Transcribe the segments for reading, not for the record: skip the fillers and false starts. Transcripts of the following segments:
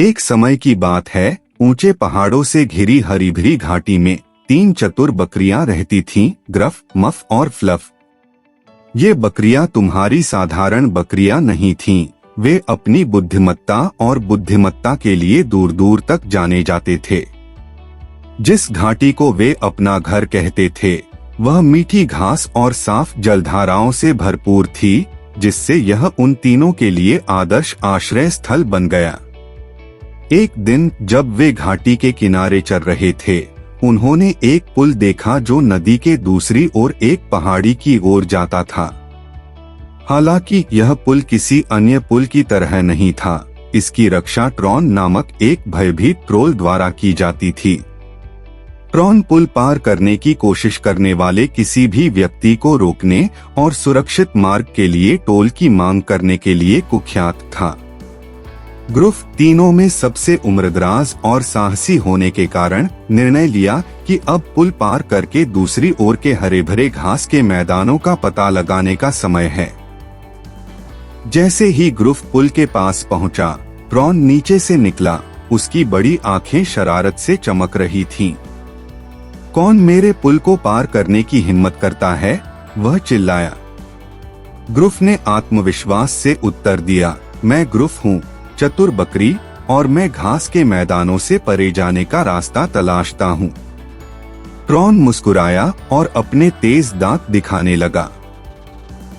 एक समय की बात है, ऊंचे पहाड़ों से घिरी हरी भरी घाटी में 3 चतुर बकरियां रहती थीं, ग्रफ, मफ और फ्लफ। ये बकरियां तुम्हारी साधारण बकरियां नहीं थीं, वे अपनी बुद्धिमत्ता और बुद्धिमत्ता के लिए दूर दूर तक जाने जाते थे। जिस घाटी को वे अपना घर कहते थे, वह मीठी घास और साफ जलधाराओं से भरपूर थी, जिससे यह उन तीनों के लिए आदर्श आश्रय स्थल बन गया। एक दिन जब वे घाटी के किनारे चल रहे थे, उन्होंने एक पुल देखा जो नदी के दूसरी ओर एक पहाड़ी की ओर जाता था। हालांकि यह पुल किसी अन्य पुल की तरह नहीं था, इसकी रक्षा ट्रॉन नामक एक भयभीत ट्रोल द्वारा की जाती थी। ट्रॉन पुल पार करने की कोशिश करने वाले किसी भी व्यक्ति को रोकने और सुरक्षित मार्ग के लिए टोल की मांग करने के लिए कुख्यात था। ग्रुफ तीनों में सबसे उम्रदराज और साहसी होने के कारण निर्णय लिया कि अब पुल पार करके दूसरी ओर के हरे भरे घास के मैदानों का पता लगाने का समय है। जैसे ही ग्रुफ पुल के पास पहुंचा, ट्रॉन नीचे से निकला। उसकी बड़ी आंखें शरारत से चमक रही थीं। कौन मेरे पुल को पार करने की हिम्मत करता है? वह चिल्लाया। ग्रुफ ने आत्मविश्वास से उत्तर दिया, मैं ग्रुफ हूँ, चतुर बकरी, और मैं घास के मैदानों से परे जाने का रास्ता तलाशता हूँ। ट्रॉन मुस्कुराया और अपने तेज दांत दिखाने लगा।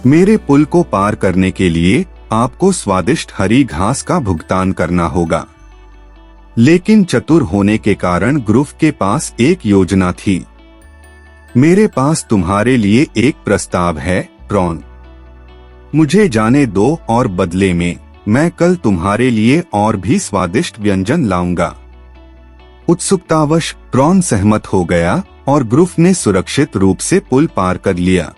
मेरे पुल को पार करने के लिए आपको स्वादिष्ट हरी घास का भुगतान करना होगा। लेकिन चतुर होने के कारण ग्रुफ के पास एक योजना थी। मेरे पास तुम्हारे लिए एक प्रस्ताव है, ट्रॉन। मुझे जाने दो और बदले में मैं कल तुम्हारे लिए और भी स्वादिष्ट व्यंजन लाऊंगा। उत्सुकतावश ट्रॉन सहमत हो गया और ग्रुफ ने सुरक्षित रूप से पुल पार कर लिया।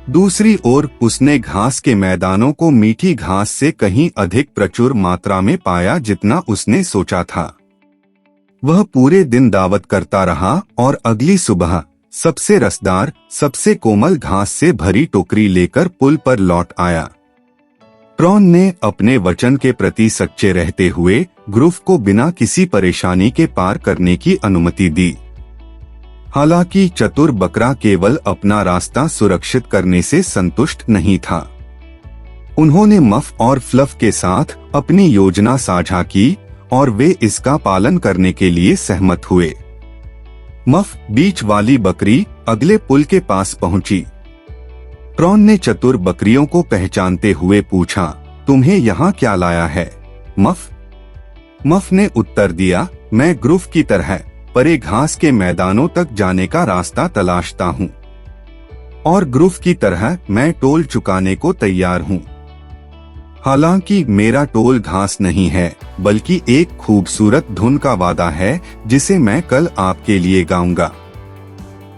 दूसरी ओर उसने घास के मैदानों को मीठी घास से कहीं अधिक प्रचुर मात्रा में पाया जितना उसने सोचा था। वह पूरे दिन दावत करता रहा और अगली सुबह सबसे रसदार, सबसे कोमल घास से भरी टोकरी लेकर पुल पर लौट आया। ट्रॉन ने अपने वचन के प्रति सच्चे रहते हुए ग्रुफ को बिना किसी परेशानी के पार करने की अनुमति दी। हालांकि चतुर बकरा केवल अपना रास्ता सुरक्षित करने से संतुष्ट नहीं था। उन्होंने मफ और फ्लफ के साथ अपनी योजना साझा की और वे इसका पालन करने के लिए सहमत हुए। मफ, बीच वाली बकरी, अगले पुल के पास पहुंची। ट्रॉन ने चतुर बकरियों को पहचानते हुए पूछा, तुम्हें यहाँ क्या लाया है? मफ ने उत्तर दिया, मैं ग्रुफ की तरह परे घास के मैदानों तक जाने का रास्ता तलाशता हूँ, और ग्रुफ की तरह मैं टोल चुकाने को तैयार हूँ। हालांकि मेरा टोल घास नहीं है, बल्कि एक खूबसूरत धुन का वादा है जिसे मैं कल आपके लिए गाऊंगा।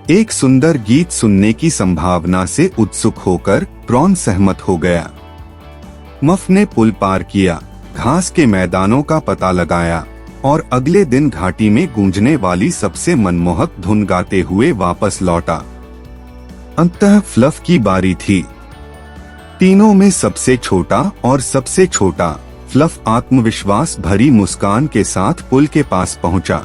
एक सुंदर गीत सुनने की संभावना से उत्सुक होकर ट्रॉन सहमत हो गया। मफ ने पुल पार किया, घास के मैदानों का पता लगाया और अगले दिन घाटी में गूंजने वाली सबसे मनमोहक धुन गाते हुए वापस लौटा। अंततः फ्लफ की बारी थी। तीनों में सबसे छोटा और सबसे छोटा फ्लफ आत्मविश्वास भरी मुस्कान के साथ पुल के पास पहुंचा।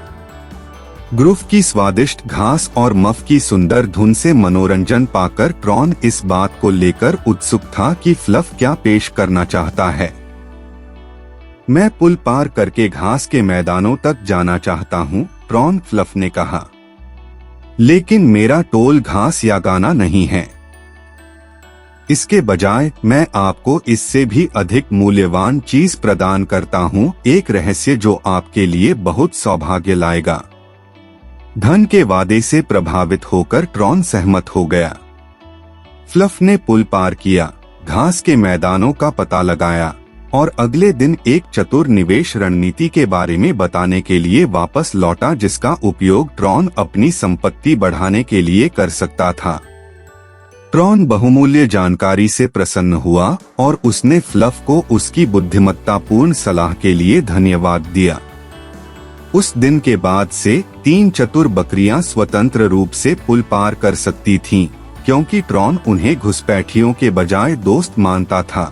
ग्रुफ की स्वादिष्ट घास और मफ की सुंदर धुन से मनोरंजन पाकर ट्रॉन इस बात को लेकर उत्सुक था कि फ्लफ क्या पेश करना चाहता है। मैं पुल पार करके घास के मैदानों तक जाना चाहता हूँ, ट्रॉन, फ्लफ ने कहा। लेकिन मेरा टोल घास या गाना नहीं है। इसके बजाय मैं आपको इससे भी अधिक मूल्यवान चीज प्रदान करता हूँ, एक रहस्य जो आपके लिए बहुत सौभाग्य लाएगा। धन के वादे से प्रभावित होकर ट्रॉन सहमत हो गया। फ्लफ ने पुल पार किया, घास के मैदानों का पता लगाया और अगले दिन एक चतुर निवेश रणनीति के बारे में बताने के लिए वापस लौटा जिसका उपयोग ट्रॉन अपनी संपत्ति बढ़ाने के लिए कर सकता था। ट्रॉन बहुमूल्य जानकारी से प्रसन्न हुआ और उसने फ्लफ को उसकी बुद्धिमत्तापूर्ण सलाह के लिए धन्यवाद दिया। उस दिन के बाद से 3 चतुर बकरियां स्वतंत्र रूप से पुल पार कर सकती थीं, क्योंकि ट्रॉन उन्हें घुसपैठियों के बजाय दोस्त मानता था।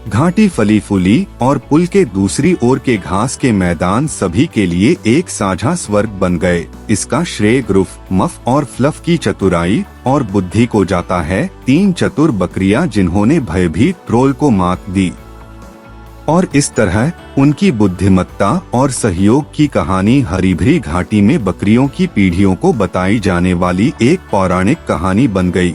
घाटी फली फूली और पुल के दूसरी ओर के घास के मैदान सभी के लिए एक साझा स्वर्ग बन गए। इसका श्रेय ग्रुफ, मफ और फ्लफ की चतुराई और बुद्धि को जाता है। 3 चतुर बकरियां जिन्होंने भयभीत ट्रोल को मात दी, और इस तरह उनकी बुद्धिमत्ता और सहयोग की कहानी हरी भरी घाटी में बकरियों की पीढ़ियों को बताई जाने वाली एक पौराणिक कहानी बन गई।